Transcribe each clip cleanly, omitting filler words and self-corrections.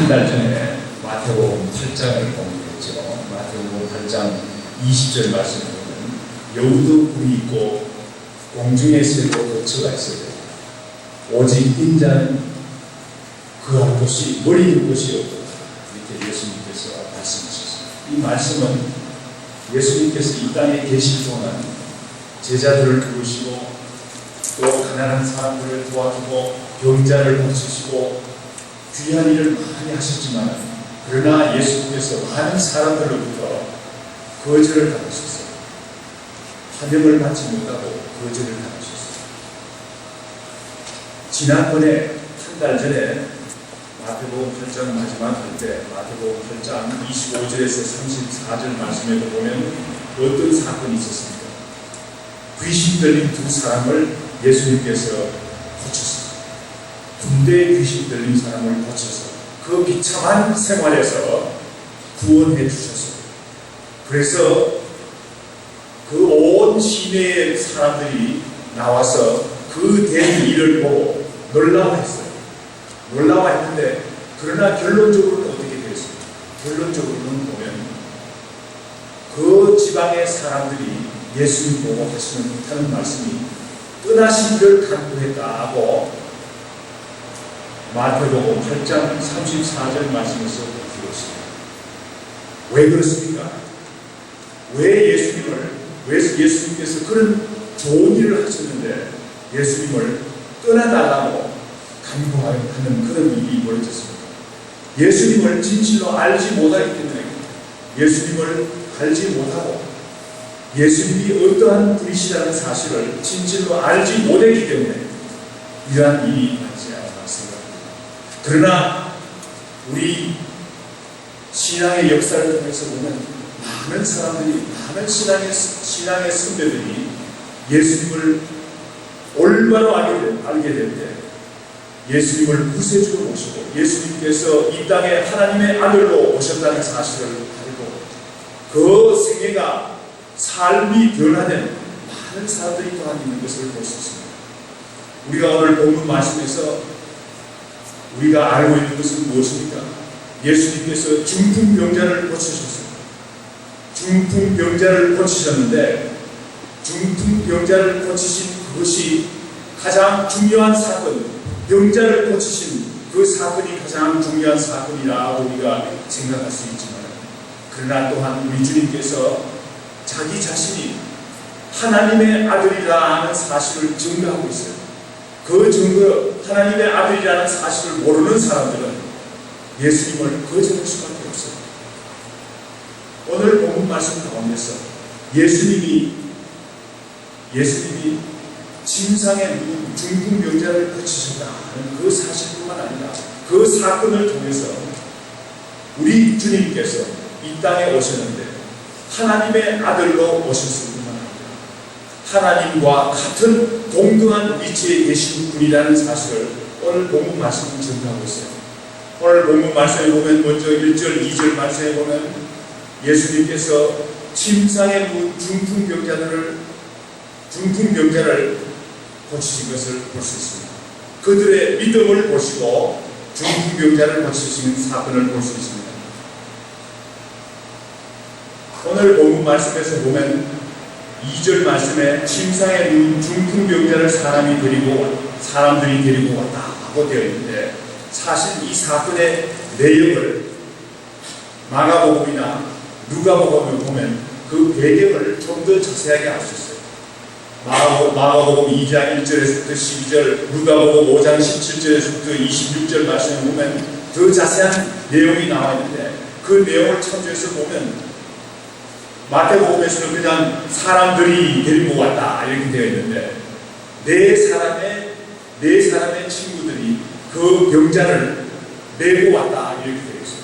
한 달 전에 마태복음 8장을 공부했죠. 마태복음 8장 20절 말씀을 보면 여우도 굴이 있고 공중에 새고 거처가 있어야 됩니다. 오직 인자는 그할 곳이 머리 있는 곳이 없다. 이렇게 예수님께서 말씀하셨습니다. 이 말씀은 예수님께서 이 땅에 계실 동안 제자들을 부르시고 또 가난한 사람들을 도와주고 병자를 고치시고 귀한 일을 많이 하셨지만 그러나 예수님께서 많은 사람들로부터 거절을 당하셨어요. 환영을 받지 못하고 거절을 당하셨어요. 지난번에 한 달 전에 마태복음 8장 마지막 할 때 마태복음 8장 25절에서 34절 말씀에도 보면 어떤 사건이 있었습니까? 귀신 들린 두 사람을 예수님께서 고쳤습니다. 군대에 귀신 들린 사람을 고쳐서 그 비참한 생활에서 구원해 주셨어요. 그래서 그 온 시내의 사람들이 나와서 그 된 일을 보고 놀라워했어요. 놀라워했는데 그러나 결론적으로는 어떻게 되었습니까? 결론적으로는 보면 그 지방의 사람들이 예수님 보고 하는 말씀이 떠나시기를 간구했다고 마태복음 8장 34절 말씀에서 기록했습니다. 왜 그렇습니까? 왜 예수님께서 그런 좋은 일을 하셨는데 예수님을 떠나달라고 간구하는 그런 일이 벌어졌습니다. 예수님을 진실로 알지 못하기 때문에 예수님을 알지 못하고 예수님이 어떠한 분이시라는 사실을 진실로 알지 못했기 때문에 이러한 일이 많지 않았나 생각합니다. 그러나 우리 신앙의 역사를 통해서 보면 많은 사람들이, 많은 신앙의 선배들이 예수님을 올바로 알게 될 때 예수님을 구세주로 모시고 예수님께서 이 땅에 하나님의 아들로 오셨다는 사실을 알고 그 생애가 삶이 변화된 많은 사람들이 또한 있는 것을 볼 수 있습니다. 우리가 오늘 본문 말씀에서 우리가 알고 있는 것은 무엇입니까? 예수님께서 중풍병자를 고치셨습니다. 중풍병자를 고치셨는데 중풍병자를 고치신 그것이 가장 중요한 사건, 병자를 고치신 그 사건이 가장 중요한 사건이라고 우리가 생각할 수 있지만 그러나 또한 우리 주님께서 자기 자신이 하나님의 아들이라는 사실을 증거하고 있어요. 그 증거, 하나님의 아들이라는 사실을 모르는 사람들은 예수님을 거절할 수밖에 없어요. 오늘 본문 말씀 가운데서 예수님이 침상에 누운 중풍병자를 고치셨다는 그 사실뿐만 아니라 그 사건을 통해서 우리 주님께서 이 땅에 오셨는데 하나님의 아들로 오셨을 뿐만 아니라 하나님과 같은 동등한 위치에 계신 분이라는 사실을 오늘 본문 말씀은 증거하고 있어요. 오늘 본문 말씀에 보면 먼저 1절, 2절 말씀에 보면 예수님께서 침상에 누운 중풍병자를 고치신 것을 볼 수 있습니다. 그들의 믿음을 보시고 중풍병자를 고치시는 사건을 볼 수 있습니다. 오늘 본문 말씀에서 보면 2절 말씀에 침상에 누운 중풍병자를 사람들이 데리고 왔다고 되어 있는데 사실 이 사건의 내용을 마가복음이나 누가복음을 보면 그 배경을 좀 더 자세하게 알 수 있어요. 마가복음 2장 1절에서부터 12절, 누가복음 5장 17절에서부터 26절 말씀에 보면 더 자세한 내용이 나와 있는데 그 내용을 참조해서 보면 마태복음에서는 그냥 사람들이 데리고 왔다 이렇게 되어 있는데 네 사람의 친구들이 그 병자를 메고 왔다 이렇게 되어 있어요.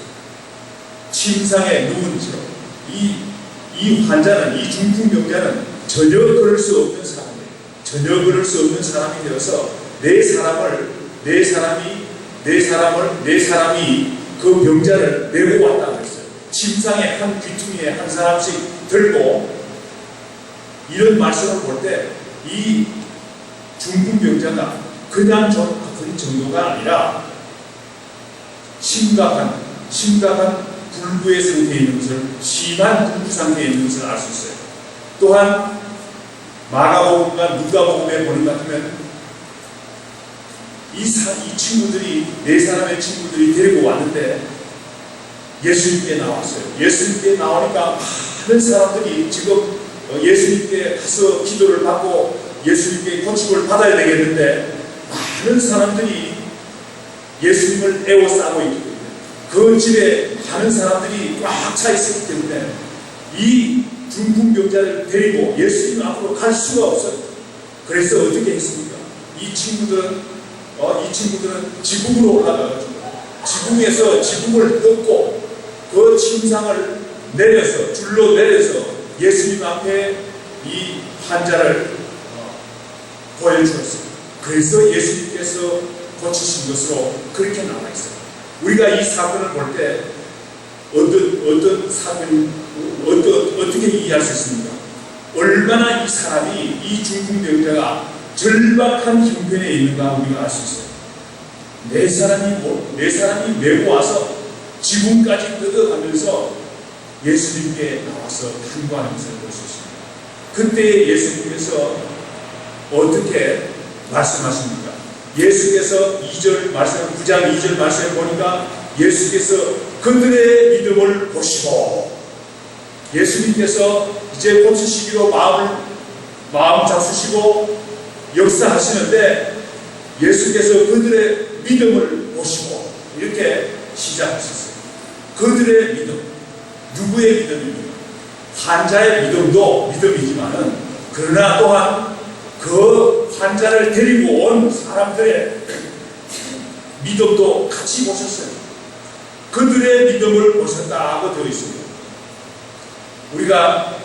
침상에 누운 채 이 환자는, 이 중풍병자는 전혀 그럴 수 없는 사람이에요. 전혀 그럴 수 없는 사람이 되어서 네 사람이 그 병자를 메고 왔다고 했어요. 침상에 한 귀퉁이에 한 사람씩 들고 이런 말씀을 볼 때 이 중풍병자가 그냥 좀 아픈 정도가 아니라 심각한 불구의 상태에 있는 것을, 심한 불구 상태에 있는 것을 알 수 있어요. 또한 마가복음과 누가복음에 보는 것 같으면 이 친구들이, 네 사람의 친구들이 데리고 왔는데 예수님께 나왔어요. 예수님께 나오니까 많은 사람들이 지금 예수님께 가서 기도를 받고 예수님께 고침을 받아야 되겠는데 많은 사람들이 예수님을 애워싸고 있거든요. 그 집에 많은 사람들이 꽉 차 있었기 때문에 이 중풍병자를 데리고 예수님 앞으로 갈 수가 없어요. 그래서 어떻게 했습니까? 이 친구들은 지붕으로 올라가가지고 지붕에서 지붕을 뜯고 그 침상을 내려서 줄로 내려서 예수님 앞에 이 환자를 보여주었어요. 그래서 예수님께서 고치신 것으로 그렇게 나와 있어요. 우리가 이 사건을 볼 때 어떤 사건이 어떻게 이해할 수 있습니까? 얼마나 이 사람이, 이 중풍병자가 절박한 형편에 있는가 우리가 알 수 있어요. 네 사람이 메고 와서 지붕까지 뜯어가면서 예수님께 나와서 간구하는 것을 볼 수 있습니다. 그때 예수님께서 어떻게 말씀하십니까? 예수께서 9장 2절 말씀에 보니까 예수께서 그들의 믿음을 보시고, 예수님께서 이제 고치시기로 마음 잡수시고 역사하시는데 예수께서 그들의 믿음을 보시고 이렇게 시작하셨어요. 그들의 믿음, 누구의 믿음입니까? 환자의 믿음도 믿음이지만은 그러나 또한 그 환자를 데리고 온 사람들의 믿음도 같이 보셨어요. 그들의 믿음을 보셨다고 되어 있습니다. 우리가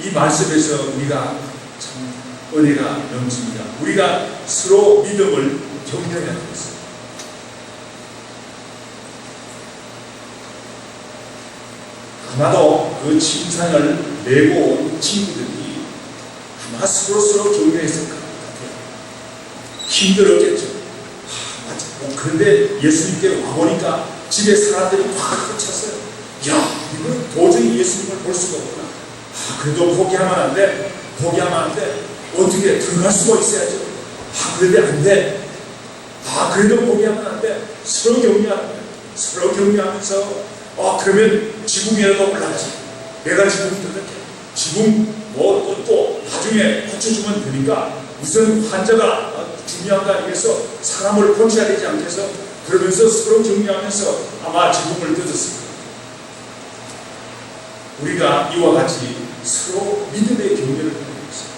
이 말씀에서 우리가 참 은혜가 넘칩니다. 우리가 서로 믿음을 격려해야 되겠습니다. 아마도 그 침상을 메고 온 친구들이 아마 서로 격려했을 것 같아요. 힘들었겠죠. 그런데 예수님께 와보니까 집에 사람들이 확 찼어요. 야, 이건 도저히 예수님을 볼 수가 없구나. 그래도 포기하면 안 돼. 어떻게 들어갈 수가 있어야죠. 그런데 안 돼. 그래도 포기하면 안 돼. 서로 격려하면서 그러면 지붕이라도 올라가자. 내가 지붕 뜯을게. 지붕 또 나중에 고쳐주면 되니까 우선 환자가 중요한 거 아니겠어? 사람을 고쳐야 되지 않겠어? 그러면서 서로 격려하면서 아마 지붕을 뜯었습니다. 우리가 이와 같이 서로 믿음의 격려를 하고 있습니다.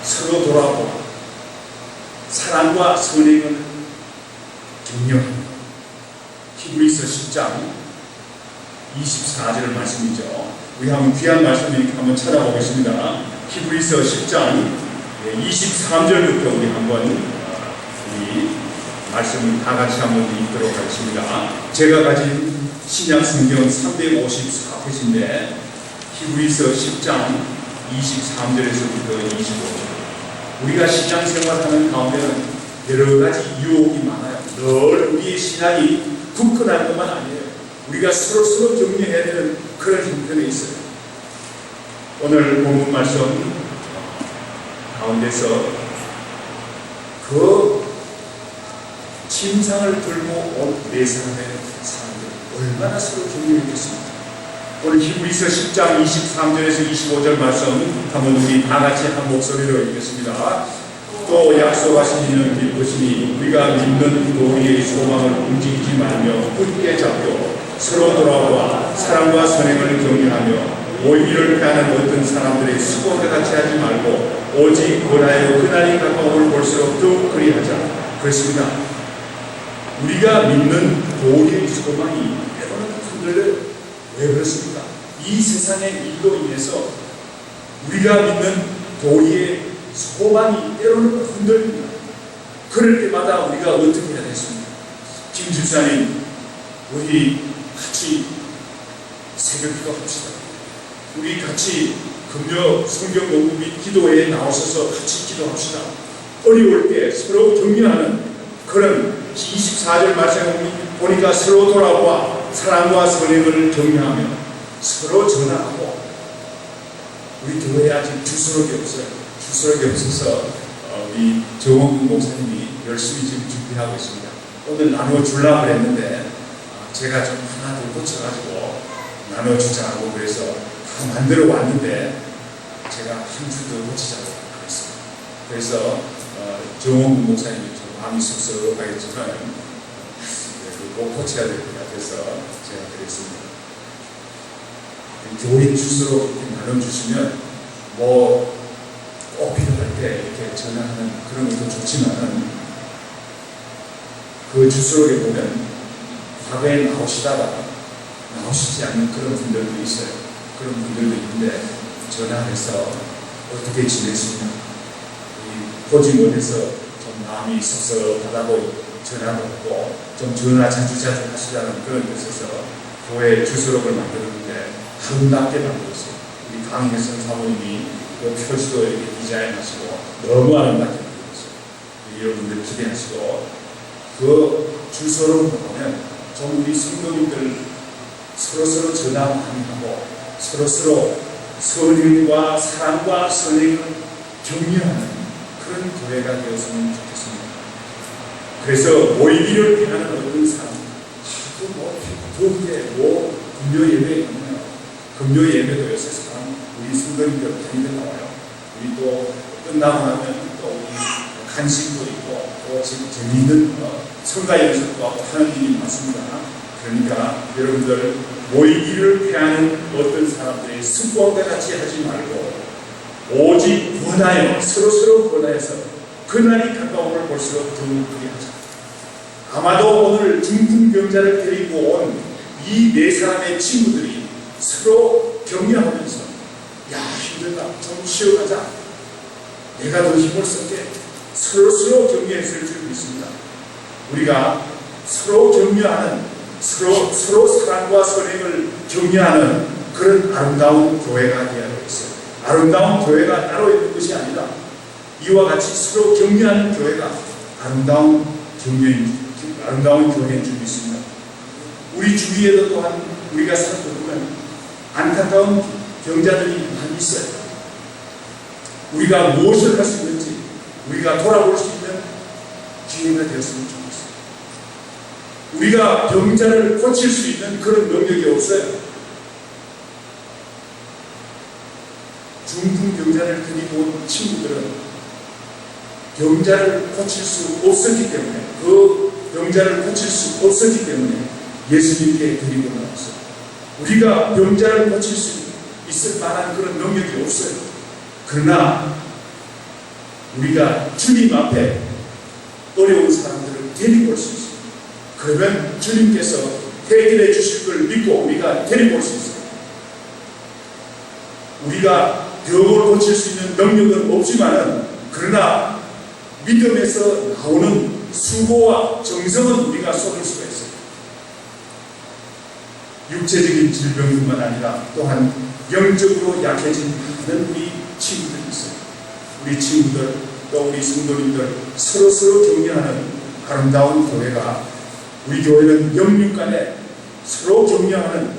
서로 돌아보고 사랑과 선행을 격려합니다. 히브리서 10장 24절 말씀이죠. 우리 한번 귀한 말씀이니까 한번 찾아보겠습니다. 히브리서 10장 23절부터 우리 한번 이 말씀을 다 같이 한번 읽도록 하겠습니다. 제가 가진 신약 성경 354페이지인데 히브리서 10장 23절에서부터 25절. 우리가 신앙생활하는 가운데는 여러 가지 유혹이 많아요. 늘 우리의 신앙이 굳건할 것만 아니에요. 우리가 서로 격려해야 되는 그런 형편에 있어요. 오늘 본문 말씀 가운데서 그 침상을 들고 온 네 사람의 사람들 얼마나 서로 격려했겠습니까? 오늘 히브리서 10장 23절에서 25절 말씀 한번 우리 다 같이 한 목소리로 읽겠습니다. 또 약속하신 이는 기쁘시니 우리가 믿는 우리의 소망을 움직이지 말며 굳게 잡고 서로 돌아와 사랑과 선행을 격려하며 오히려 피하는 어떤 사람들의 수고와 같이 하지 말고 오직 권하여 그날이 가까움을 볼수록 더욱 그리하자. 그렇습니다. 우리가 믿는 도리의 소망이 때로는 흔들려요. 왜 그렇습니까? 이 세상의 일로 인해서 우리가 믿는 도리의 소망이 때로는 흔들립니다. 그럴 때마다 우리가 어떻게 해야 되겠습니까? 김 집사님, 우리 같이 새벽 기도합시다. 우리 같이 금요 성경 공부 및 기도회에 나오셔서 같이 기도합시다. 어려울 때 서로 격려하는 그런 24절 말씀에 보니까 서로 돌아보아 사랑과 선행을 격려하며 서로 전하고, 우리 교회에 아직 주소록이 없어요. 주소록이 없어서 우리 정원근 목사님이 열심히 지금 준비하고 있습니다. 오늘 나눠주려고 했는데 제가 좀 하나 더 고쳐가지고 나눠주자고 그래서 다 만들어 왔는데 제가 한 줄 더 고치자고 그랬어요. 그래서 정원근 목사님이 좀 마음이 섭섭하겠지만 꼭 고쳐야 될 것 같아서 제가 그랬습니다. 교회 주소로 이렇게 나눠주시면 꼭 필요할 때 이렇게 전화하는 그런 것도 좋지만은, 그 주소록에 보면 과거에 나오시지 않는 그런 분들도 있어요. 그런 분들도 있는데 전화해서 어떻게 지냈습니까? 보지 못해서 좀 마음이 섭섭하다고 전화도 오고 좀 전화 자주 하시라는 그런 뜻에서 교회 주소록을 만들었는데 아름답게 만들었어요. 우리 강혜선 사모님이 그 표지도 이렇게 디자인하시고 너무 아름답게 만들었어요. 여러분들 기대하시고, 그 주소록을 보면 좀 우리 성도님들 서로서로 전화 많이 하고 서로서로 선행과 사랑과 선행을 격려하는 그런 교회가 되었으면 좋겠습니다. 그래서 모이기를 피하는 어떤 사람, 더운데 금요 예배에 가면 금요 예배도 요새 사람 우리 성도님들 많이들 나와요. 우리 또 끝나고 나면 또 우리 간식도 있고 또 지금 재미있는 성가 연습도 하고 하는 일이 많습니다. 그러니까 여러분들 모이기를 피하는 어떤 사람들의 습관과 같이 하지 말고 오직 권하여 서로서로 권하여서 그날이 가까움을 볼수록 더욱 크게 하자. 아마도 오늘 중풍병자를 데리고 온 이 네 사람의 친구들이 서로 격려하면서 야 힘들다 좀 쉬어가자, 내가 더 힘을 쓸게, 서로 격려했을 줄 믿습니다. 우리가 서로 격려하는, 서로 사랑과 선행을 격려하는 그런 아름다운 교회가 되어야 되겠어요. 아름다운 교회가 따로 있는 것이 아니라 이와 같이 서로 격려하는 교회가 아름다운 교회인 줄 믿습니다. 우리 주위에도 또한 우리가 살펴보면 안타까운 병자들이 많이 있어요. 우리가 무엇을 할 수 있는지 우리가 돌아볼 수 있는 기회가 되었으면 좋겠어요. 우리가 병자를 고칠 수 있는 그런 능력이 없어요. 중풍병자를 데리고 온 친구들은 병자를 고칠 수 없었기 때문에, 그 병자를 고칠 수 없었기 때문에 예수님께 데리고 나왔어요. 우리가 병자를 고칠 수 있을 만한 그런 능력이 없어요. 그러나 우리가 주님 앞에 어려운 사람들을 데리고 올 수 있어요. 그러면 주님께서 해결해 주실 걸 믿고 우리가 데리고 올 수 있어요. 우리가 병을 고칠 수 있는 능력은 없지만은, 그러나 믿음에서 나오는 수고와 정성은 우리가 쏟을 수가 있어요. 육체적인 질병뿐만 아니라 또한 영적으로 약해진 많은 우리 친구들이 있어요. 우리 친구들 또 우리 성도님들 서로서로 격려하는 아름다운 교회가, 우리 교회는 영육 간에 서로 격려하는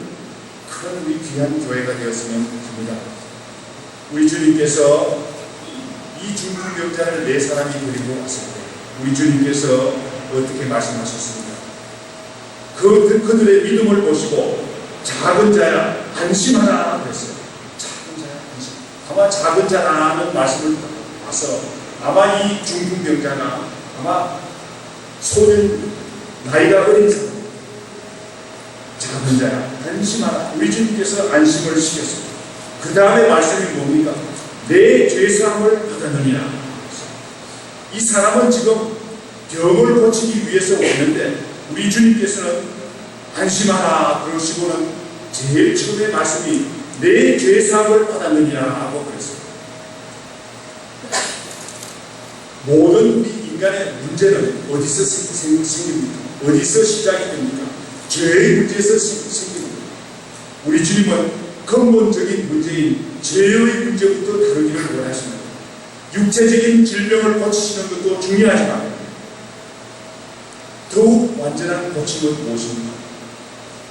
그런 우리 귀한 교회가 되었으면 합니다. 우리 주님께서 이 중풍병자를 네 사람이 데리고 왔을 때 우리 주님께서 어떻게 말씀하셨습니까? 그들의 믿음을 보시고 작은 자야 안심하라 그랬어요. 작은 자야 안심. 아마 작은 자라는 말씀을 봐서 아마 이 중풍병자가 아마 소년, 나이가 어린 사람, 작은 자야 안심하라. 우리 주님께서 안심을 시켰습니다. 그 다음에 말씀이 뭡니까? 내 죄사함을 받았느니라. 이 사람은 지금 병을 고치기 위해서 왔는데 우리 주님께서는 안심하라 그러시고는 제일 처음에 말씀이 내 죄사함을 받았느니라 하고 그랬어요. 모든 우리 인간의 문제는 어디서 생깁니까? 어디서 시작이 됩니까? 죄의 문제에서 생깁니다. 우리 주님은 근본적인 문제인 죄의 문제부터 다루기를 원하십니다. 육체적인 질병을 고치시는 것도 중요하지만 완전한 고침은 무엇입니까?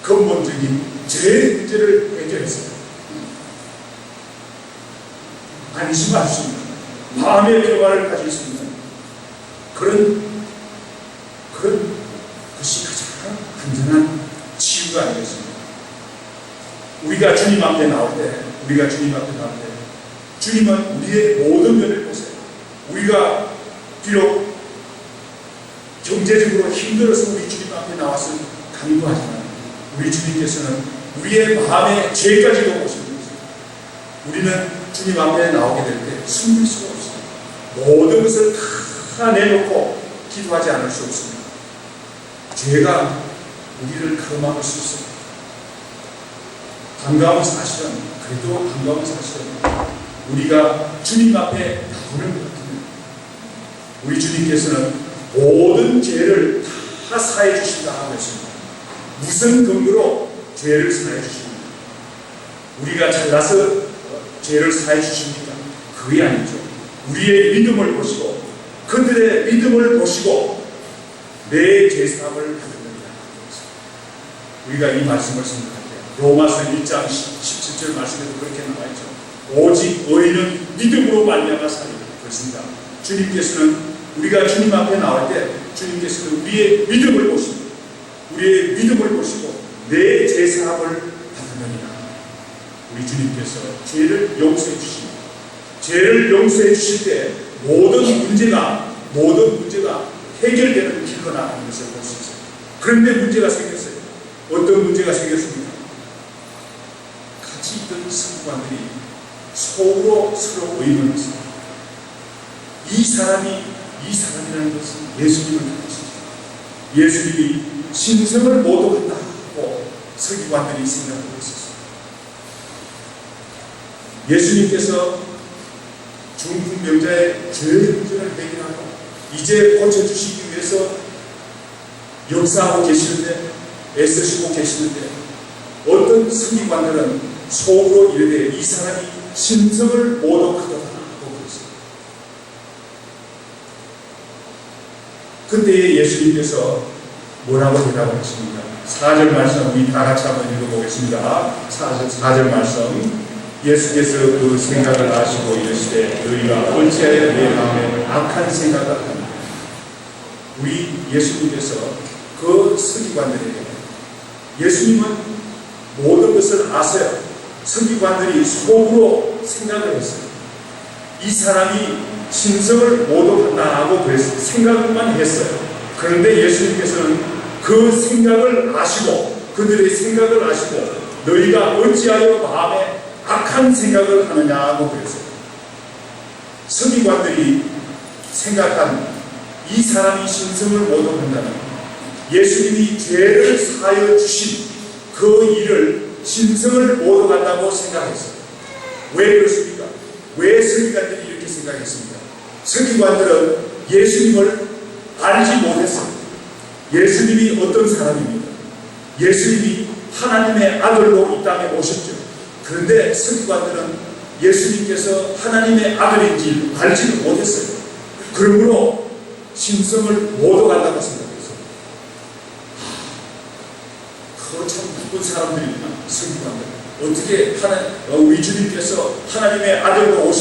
근본적인 죄의 문제를 해결했어요. 안심할 수 있는, 마음의 평화를 가질 수 있는 그런 것이 가장 건전한 치유가 아니겠습니까? 우리가 주님 앞에 나올 때, 주님은 우리의 모든 면을 보세요. 우리가 비록 경제적으로 힘들어서 우리 주님 앞에 나와서 간구하지만 우리 주님께서는 우리의 마음의 죄까지도 보시는 거죠. 우리는 주님 앞에 나오게 될 때 숨길 수가 없습니다. 모든 것을 다 내놓고 기도하지 않을 수 없습니다. 죄가 우리를 가로막을 수 있습니다. 반가운 사실은, 그래도 반가운 사실은 우리가 주님 앞에 나오는 것 같으면 우리 주님께서는 모든 죄를 다 사해 주신다 하고 있습니다. 무슨 근거로 죄를 사해 주십니까? 우리가 잘나서 죄를 사해 주십니까? 그게 아니죠. 우리의 믿음을 보시고, 그들의 믿음을 보시고 내 죄사함을 받는다. 우리가 이 말씀을 생각할 때 로마서 1장 17절 말씀에도 그렇게 나와있죠. 오직 의인은 믿음으로 말미암아 살리라. 그렇습니다. 주님께서는 우리가 주님 앞에 나올 때 주님께서는 우리의 믿음을 보시고, 우리의 믿음을 보시고 내 죄사함을 받으느니라. 우리 주님께서 죄를 용서해 주십니다. 죄를 용서해 주실 때 모든 문제가 해결되는 길로 나가는 것을 볼 수 있어요. 그런데 문제가 생겼어요. 어떤 문제가 생겼습니까? 같이 있던 성도관들이 속으로 서로 의논했습니다. 이 사람이라는 것은 예수님을 닮았습니다. 예수님이 신성을 모독한다고 서기관들이 생각하고 있었습니다. 예수님께서 중풍병자의 죄의 문제를 해결하고 이제 고쳐주시기 위해서 역사하고 계시는데, 애쓰시고 계시는데, 어떤 서기관들은 속으로 이르되 이 사람이 신성을 모독하더라 하고 그랬습니다. 그때에 예수님께서 뭐라고 대답을 했습니까? 4절 말씀 우리 다 같이 한번 읽어보겠습니다. 4절 말씀. 예수께서 그 생각을 아시고 이르시되 너희가 어찌하여 내 마음에 악한 생각을 하느냐. 우리 예수님께서 그 서기관들에게, 예수님은 모든 것을 아세요. 서기관들이 속으로 생각을 했어요. 이 사람이 신성을 모독한다고 그랬어요. 생각만 했어요. 그런데 예수님께서는 그 생각을 아시고, 그들의 생각을 아시고 너희가 어찌하여 마음에 악한 생각을 하느냐고 그랬어요. 서기관들이 생각한 이 사람이 신성을 모독한다는, 예수님이 죄를 사하여 주신 그 일을 신성을 모독한다고 생각했어요. 왜 그렇습니까? 왜 서기관들이 이렇게 생각했습니까? 서기관들은 예수님을 알지 못했어요. 예수님이 어떤 사람입니까? 예수님이 하나님의 아들로 이 땅에 오셨죠. 그런데 서기관들은 예수님께서 하나님의 아들인지 알지도 못했어요. 그러므로 신성을 모독한다고 생각했어요. 그거 참 나쁜 사람들이구나, 서기관들. 어떻게 우리 주님께서 하나님의 아들로 오신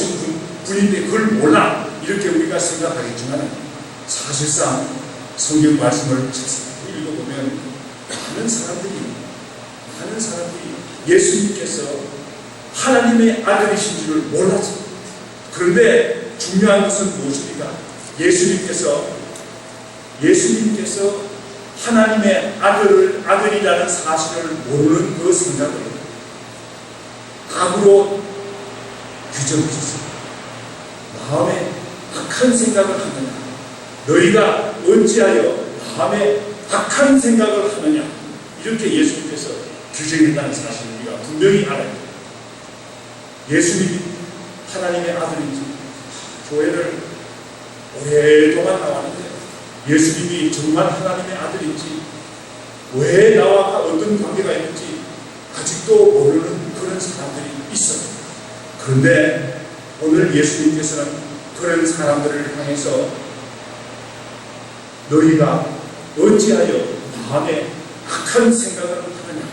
분인데 그걸 몰라? 이렇게 우리가 생각하겠지만 사실상 성경 말씀을 읽어보면 많은 사람들이 예수님께서 하나님의 아들이신 줄을 몰랐죠. 그런데 중요한 것은 무엇입니까? 예수님께서 하나님의 아들이라는 사실을 모르는 그 생각을 악으로 규정하셨습니다. 마음에 악한 생각을 하느냐, 너희가 어찌하여 마음에 악한 생각을 하느냐, 이렇게 예수님께서 규정했다는 사실을 우리가 분명히 알아야 합니다. 예수님이 하나님의 아들인지, 교회를 오랫동안 나왔는데 예수님이 정말 하나님의 아들인지, 왜 나와 어떤 관계가 있는지 아직도 모르는 그런 사람들이 있어요. 그런데 오늘 예수님께서는 그런 사람들을 향해서 너희가 어찌하여 마음에 악한 생각을 하느냐?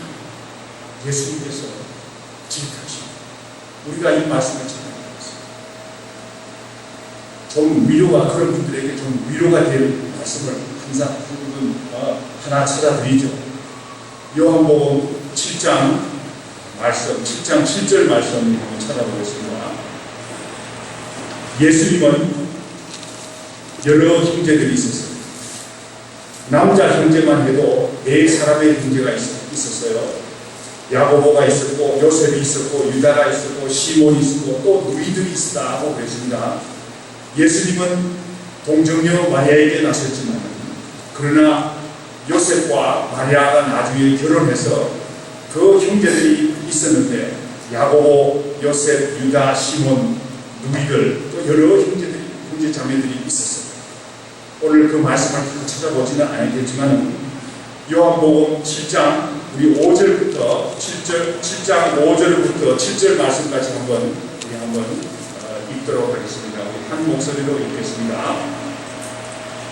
예수님께서 질타하십니다. 우리가 이 말씀을 전하겠습니다. 좀 위로가, 그런 분들에게 좀 위로가 될 말씀을 항상 하나 찾아드리죠. 요한복음 7장 7절 말씀 한번 찾아보겠습니다. 예수님은 여러 형제들이 있었어요. 남자 형제만 해도 4사람의 형제가 있었어요. 야고보가 있었고, 요셉이 있었고, 유다가 있었고, 시몬이 있었고, 또 누이들이 있었다고 그랬습니다. 예수님은 동정녀 마리아에게 나섰지만, 그러나 요셉과 마리아가 나중에 결혼해서 그 형제들이 있었는데, 야고보, 요셉, 유다, 시몬, 누이들, 또 여러 형제 자매들이 있었어요. 오늘 그 말씀을 다 찾아보지는 않겠지만, 요한복음 7장 우리 5절부터 7장 5절부터 7절 말씀까지 한번 읽도록 하겠습니다. 우리 한 목소리로 읽겠습니다.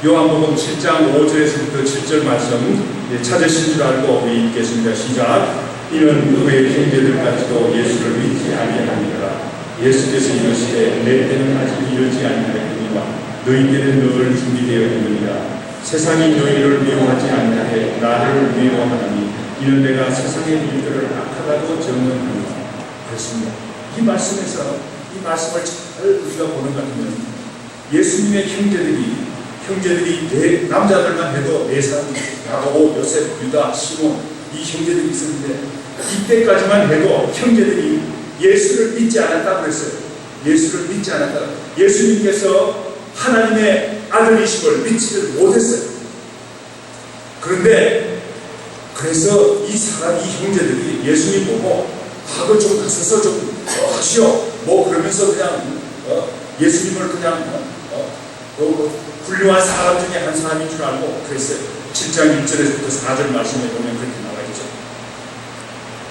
요한복음 7장 5절에서부터 7절 말씀 찾으신 줄 알고 우리 읽겠습니다. 시작. 이는 그의 형제들까지도 예수를 믿지 아니하니라. 예수께서 이르시되 내 때는 아직 이르지 아니하였느니라. 너희 때는 늘 준비되어 있느니라. 세상이 너희를 미워하지 아니하되 나를 미워하나니 이는 내가 세상의 일들을 악하다고 증언하노라. 그렇습니다. 이 말씀에서 이 말씀을 잘 우리가 보는 것 같으면 예수님의 형제들이 남자들만 해도 4사람, 야고보, 요셉, 유다, 시몬, 이 형제들이 있었는데 이때까지만 해도 형제들이 예수를 믿지 않았다고 그랬어요. 예수를 믿지 않았다. 예수님께서 하나님의 아들이심을 믿지를 못했어요. 그런데 그래서 이 형제들이 예수님 보고 그걸 좀 가서서 좀 하시오 그러면서 그냥 예수님을 그냥 훌륭한 사람 중에 한 사람인 줄 알고 그랬어요. 7장 1절에서부터 4절 말씀에 보면 그렇게 나와 있죠.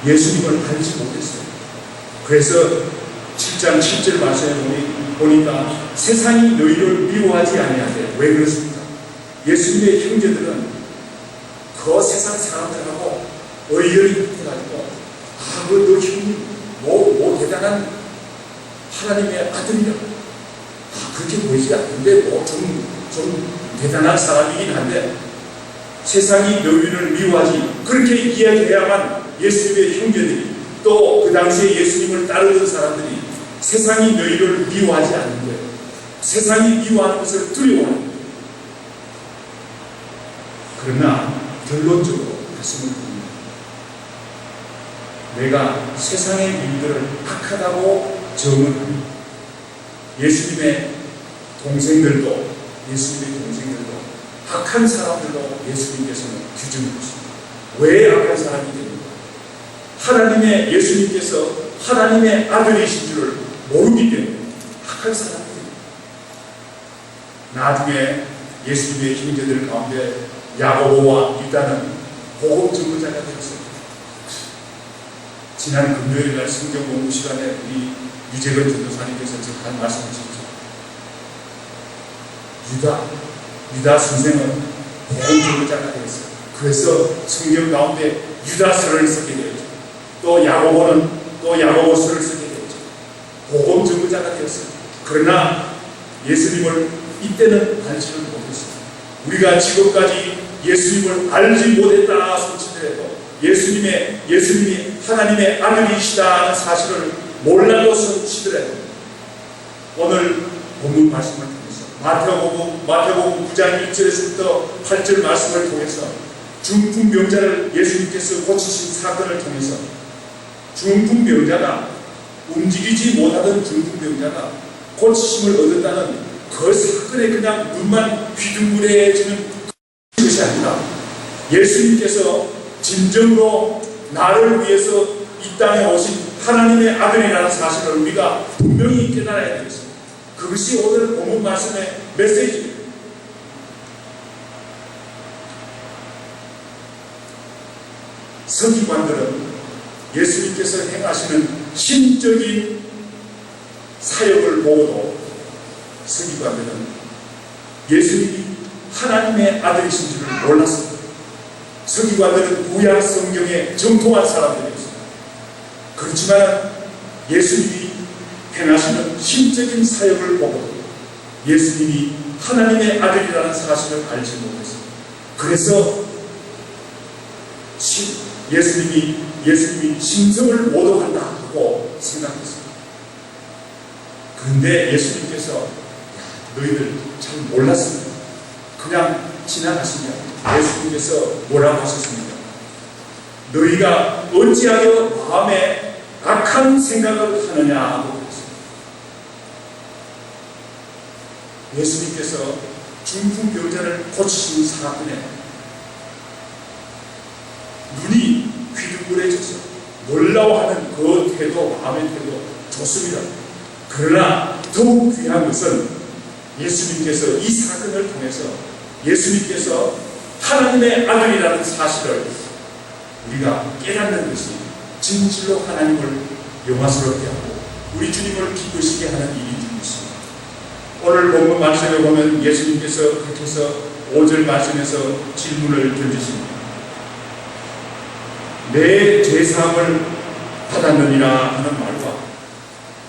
예수님을 알지 못했어요. 그래서 7장 7절 말씀에 보니까 세상이 너희를 미워하지 아니하되 왜 그렇습니까? 예수님의 형제들은 그 세상 사람들하고 의견이 같아가지고 너 형님 뭐 대단한 하나님의 아들이야. 그렇게 보이지 않는데 좀 대단한 사람이긴 한데 세상이 너희를 미워하지 그렇게 이야기해야만 예수님의 형제들이 또 그 당시에 예수님을 따르던 사람들이 세상이 너희를 미워하지 않는 거예요. 세상이 미워하는 것을 두려워하는 거예요. 그러나 결론적으로 말씀을 드립니다. 내가 세상의 일들을 악하다고 증언합니다. 예수님의 동생들도 악한 사람들도 예수님께서는 규정하십니다. 왜 악한 사람이 됩니까? 하나님의 예수님께서 하나님의 아들이신 줄을 모르기 때문에 악한 사람들입니다. 나중에 예수님의 형제들 가운데 야고보와 유다는 복음 전문자가 되었습니다. 지난 금요일 날 성경 공부 시간에 우리 유재근 전도사님께서 한 말씀을 주셨죠. 유다 선생은 복음 전문자가 되었어요. 그래서 성경 가운데 유다서를 쓰게 되었죠. 또 야고보는 또 야고보서를 쓰게 되었죠. 복음 전문자가 되었어요. 그러나 예수님을 이때는 알지를 못했어요. 우리가 지금까지 예수님을 알지 못했다 손치더라도 예수님이 하나님의 아들이시다는 사실을 몰라도 손치더라도 오늘 본문 말씀을 통해서 마태복음 9장 1절에서부터 8절 말씀을 통해서 중풍병자를 예수님께서 고치신 사건을 통해서 중풍병자가 움직이지 못하던 중풍병자가 고치심을 얻었다는 그 사건에 그냥 눈만 휘둥그레지는 것이 아니라 예수님께서 진정으로 나를 위해서 이 땅에 오신 하나님의 아들이라는 사실을 우리가 분명히 깨달아야 되겠습니다. 그것이 오늘 본문 말씀의 메시지입니다. 서기관들은 예수님께서 행하시는 신적인 사역을 보고도 서기관들은 예수님이 하나님의 아들이신 줄을 몰랐습니다. 서기관들은 구약 성경에 정통한 사람들이었습니다. 그렇지만 예수님이 행하시는 신적인 사역을 보고 예수님이 하나님의 아들이라는 사실을 알지 못했습니다. 그래서 예수님이 신성을 모독한다고 생각했습니다. 그런데 예수님께서 너희들 잘 몰랐습니다. 그냥 지나가시냐. 예수님께서 뭐라고 하셨습니까? 너희가 어찌하여 마음에 악한 생각을 하느냐고 그랬습니다. 예수님께서 중풍병자를 고치신 사건에 눈이 휘둥그레져서 놀라워하는 그 태도, 마음의 태도 좋습니다. 그러나 더욱 귀한 것은 예수님께서 이 사건을 통해서 예수님께서 하나님의 아들이라는 사실을 우리가 깨닫는 것이 진실로 하나님을 영화스럽게 하고 우리 주님을 기쁘시게 하는 일인 줄 믿습니다. 오늘 본문 말씀에 보면 예수님께서 그렇게 해서 5절 말씀에서 질문을 던지십니다. 내 죄사함을 받았느니라 하는 말과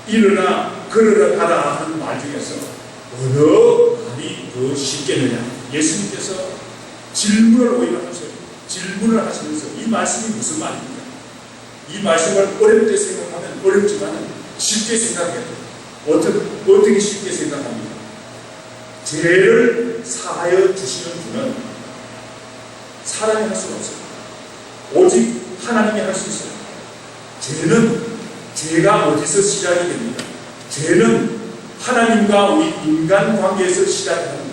일어나 걸으라 하라 하는 말 중에서 어느 말이 더 쉽겠느냐. 예수님께서 질문을 오히려 하셔요. 질문을 하시면서 이 말씀이 무슨 말입니까? 이 말씀을 어렵게 생각하면 어렵지만 쉽게 생각해야 돼요. 어떻게 쉽게 생각합니까? 죄를 사하여 주시는 분은 사람이 할 수가 없어요. 오직 하나님이 할 수 있어요. 죄가 어디서 시작이 됩니까? 죄는 하나님과 우리 인간 관계에서 시작이 하는 거예요.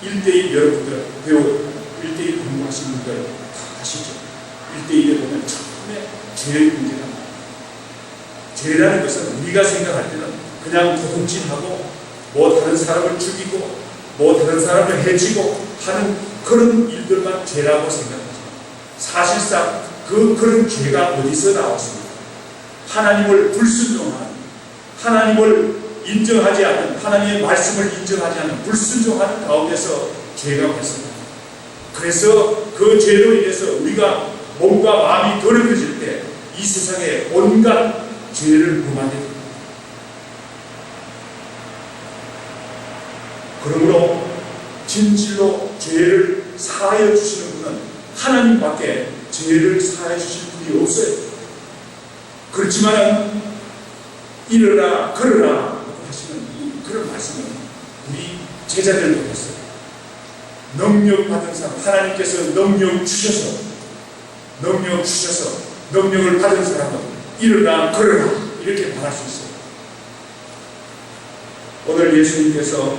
1대1 여러분들 1대1 공부하신 분들 다 아시죠? 1대1에 보면 처음에 죄의 문제가 나와요. 죄라는 것은 우리가 생각할 때는 그냥 도둑질하고 뭐 다른 사람을 죽이고 뭐 다른 사람을 해치고 하는 그런 일들만 죄라고 생각하죠. 사실상 그런 죄가 어디서 나왔습니까? 하나님을 불순종하는, 하나님을 인정하지 않는, 하나님의 말씀을 인정하지 않는 불순종하는 가운데서 죄가 발생합니다. 그래서 그 죄로 인해서 우리가 몸과 마음이 더럽혀질 때 이 세상에 온갖 죄를 범하게 됩니다. 그러므로 진실로 죄를 사하여 주시는 분은 하나님밖에 죄를 사하여 주실 분이 없어요. 그렇지만 일어나 걸어라 하시는 그런 말씀은 우리 제자들도 했어요. 능력 받은 사람, 하나님께서 능력 주셔서 능력을 받은 사람은 일어나 걸어라 이렇게 말할 수 있어요. 오늘 예수님께서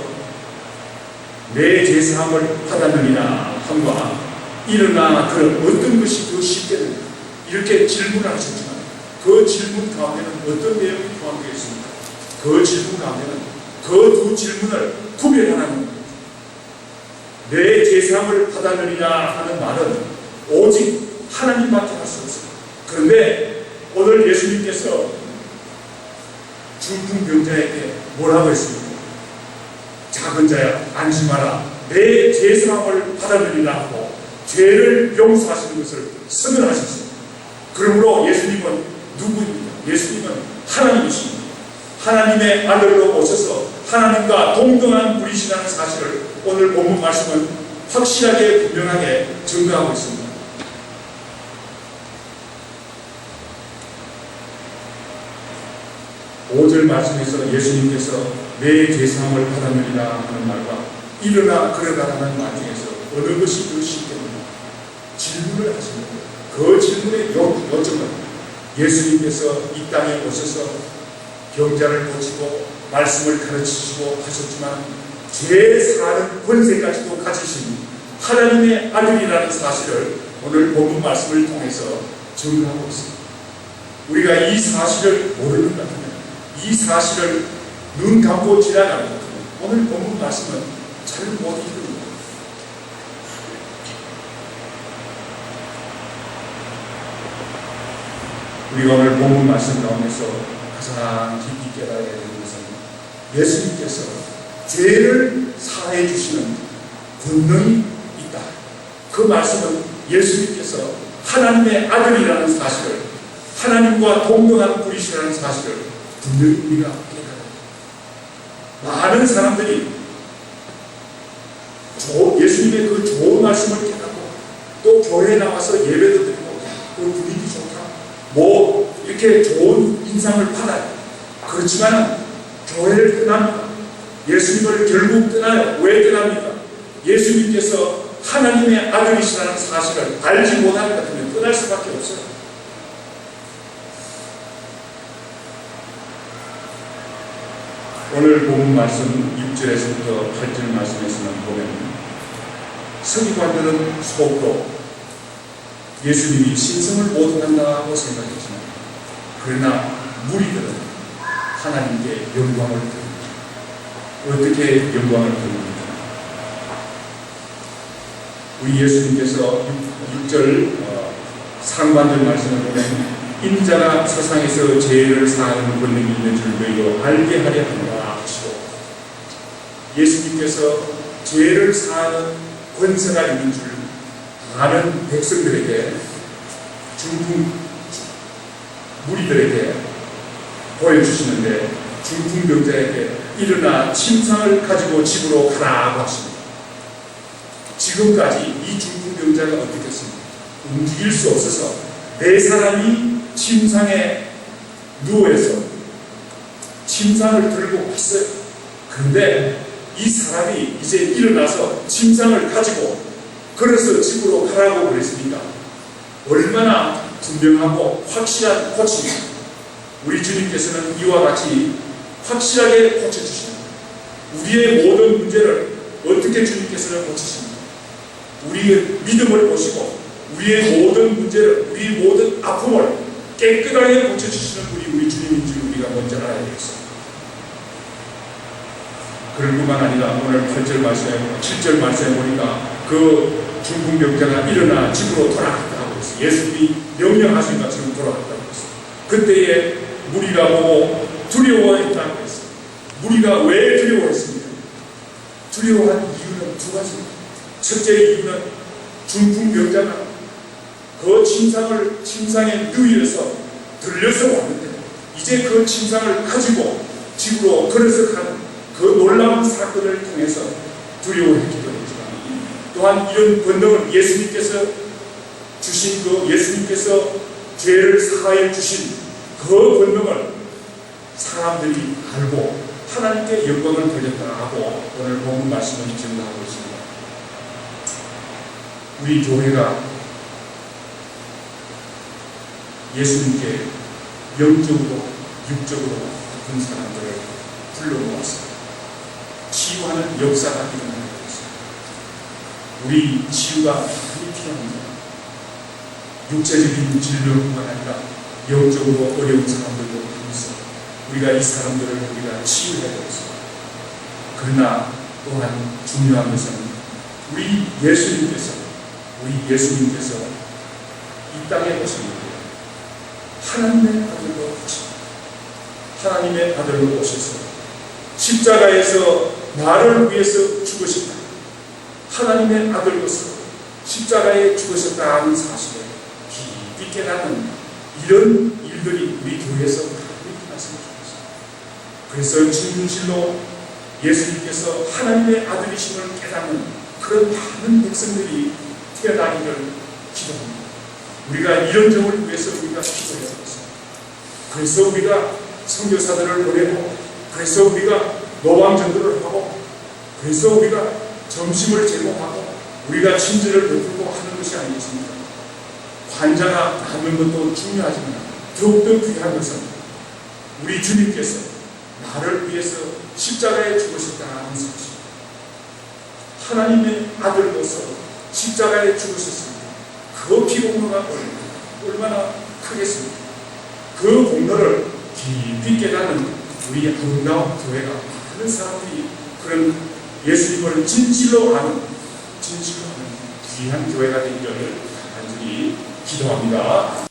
내 죄사함을 받았느니라 함과 일어나 걸어 어떤 것이 더 쉽겠느냐 이렇게 질문을 하셨지만 그 질문 가운데는 어떤 내용이 포함되어 있습니까? 그 질문 가운데는 그 두 질문을 구별하는 겁니다. 내 죄사함을 받았느니라 하는 말은 오직 하나님밖에 할 수 없습니다. 그런데 오늘 예수님께서 중풍병자에게 뭐라고 했습니까? 작은 자야 안심하라 내 죄사함을 받았느니라 하고 죄를 용서하시는 것을 선언하셨습니다. 그러므로 예수님은 누구입니까? 예수님은 하나님이십니다. 하나님의 아들로 오셔서 하나님과 동등한 분이시라는 사실을 오늘 본문 말씀은 확실하게 분명하게 증거하고 있습니다. 5절 말씀에서 예수님께서 내 죄사함을 받았느니라 하는 말과 일어나 걸어가라는 말 중에서 어느 것이 더 쉽겠느냐 질문을 하십니다. 그 질문의 요점은 예수님께서 이 땅에 오셔서 병자를 고치고 말씀을 가르치시고 하셨지만 죄 사하는 권세까지도 가지신 하나님의 아들이라는 사실을 오늘 본문 말씀을 통해서 증거하고 있습니다. 우리가 이 사실을 모르는 것 같으면 이 사실을 눈 감고 지나가는 것 같으면 오늘 본문 말씀은 잘 못 읽습니다. 우리가 오늘 본문 말씀 가운데서 가장 깊이 깨달아야 되는 것은 예수님께서 죄를 사해 주시는 권능이 있다. 그 말씀은 예수님께서 하나님의 아들이라는 사실을, 하나님과 동등한 분이시라는 사실을 분명히 우리가 깨달아요. 많은 사람들이 예수님의 그 좋은 말씀을 깨닫고 또 교회에 나와서 예배도 드리고 또 분위기 좋다, 뭐 이렇게 좋은 인상을 받아요. 그렇지만 교회를 떠납니다. 예수님을 결국 떠나요. 왜 떠납니까? 예수님께서 하나님의 아들이시라는 사실을 알지 못할 것 같으면 떠날 수밖에 없어요. 오늘 본문 말씀 6절에서부터 8절 말씀에서는 보면 서기관들은 속으로 예수님이 신성을 못 한다고 생각했지만, 그러나 무리들은 하나님께 영광을 드립니다. 어떻게 영광을 드립니까? 우리 예수님께서 6절 상반절 말씀을 보면 인자가 세상에서 죄를 사하는 권능이 있는 줄 너희로 알게 하려 한다 하시고, 예수님께서 죄를 사하는 권세가 있는 줄 아는 백성들에게, 중풍 무리들에게 보여주시는데, 중풍병자에게 일어나 침상을 가지고 집으로 가라고 하십니다. 지금까지 이 중풍병자가 어떻게 했습니까? 움직일 수 없어서 네 사람이 침상에 누워서 침상을 들고 왔어요. 그런데 이 사람이 이제 일어나서 침상을 가지고 걸어서 집으로 가라고 그랬으니까 얼마나 분명하고 확실한 고침입니다. 우리 주님께서는 이와 같이 확실하게 고쳐주십니다. 우리의 모든 문제를 어떻게 주님께서는 고치십니까? 우리의 믿음을 보시고 우리의 모든 문제를, 우리 모든 아픔을 깨끗하게 고쳐주시는 분이 우리 주님인 줄 우리가 먼저 알아야 되겠습니다. 그럴 뿐만 아니라 오늘 8절 말씀에, 7절 말씀에 보니까 그 중풍병자가 일어나 집으로 돌아갔다고 했어요. 예수님이 명령하신 것처럼 돌아갔다고 했어요. 그때에 무리가 보고 두려워했다고 했어요. 무리가 왜 두려워했습니까? 두려워한 이유는 두 가지입니다. 첫째 이유는 중풍병자가 그 침상에 누워서 들려서 왔는데 이제 그 침상을 가지고 집으로 걸어서 가는 그 놀라운 사건을 통해서 두려워했기도 했지만, 또한 이런 권능을 예수님께서 주신 예수님께서 죄를 사하여 주신 그 권능을 사람들이 알고 하나님께 영광을 돌렸다 하고 오늘 본문 말씀을 증거하고 있습니다. 우리 교회가 예수님께 영적으로 육적으로 아픈 사람들을 불러모았습니다. 치유하는 역사가 일어나고 있습니다. 우리 치유가 많이 필요합니다. 육체적인 질병뿐만 아니라 영적으로 어려운 사람들도 있습니다. 우리가 이 사람들을 우리가 치유해야 되겠습니다. 그러나 또한 중요한 것은 우리 예수님께서 이 땅에 오십니다. 하나님의 아들로 오십니다. 하나님의 아들로 오셔서 십자가에서 나를 위해서 죽으셨다, 하나님의 아들로서 십자가에 죽으셨다 하는 사실을 깊이 깨닫는 이런 일들이 우리 교회에서 많이 일어났으면 좋겠습니다. 그래서 진실로 예수님께서 하나님의 아들이심을 깨닫는 그런 많은 백성들이 태어나기를 기도합니다. 우리가 이런 점을 위해서 우리가 기도해야 되겠습니다. 그래서 우리가 선교사들을 보내고, 그래서 우리가 노방전도를 하고, 그래서 우리가 점심을 제공하고, 우리가 친절을 베풀고 하는 것이 아니겠습니까? 환자가 낫는 것도 중요하지만 더욱더 귀한 것은 우리 주님께서 나를 위해서 십자가에 죽으셨다 하는 사실, 하나님의 아들로서 십자가에 죽으셨습니다. 그 피공로가 얼마나 크겠습니까? 그 공로를 깊이 깨닫는 우리 아름다운 교회가, 많은 사람들이 그런 예수님을 진실로 아는 귀한 교회가 되기를 간절히 기도합니다.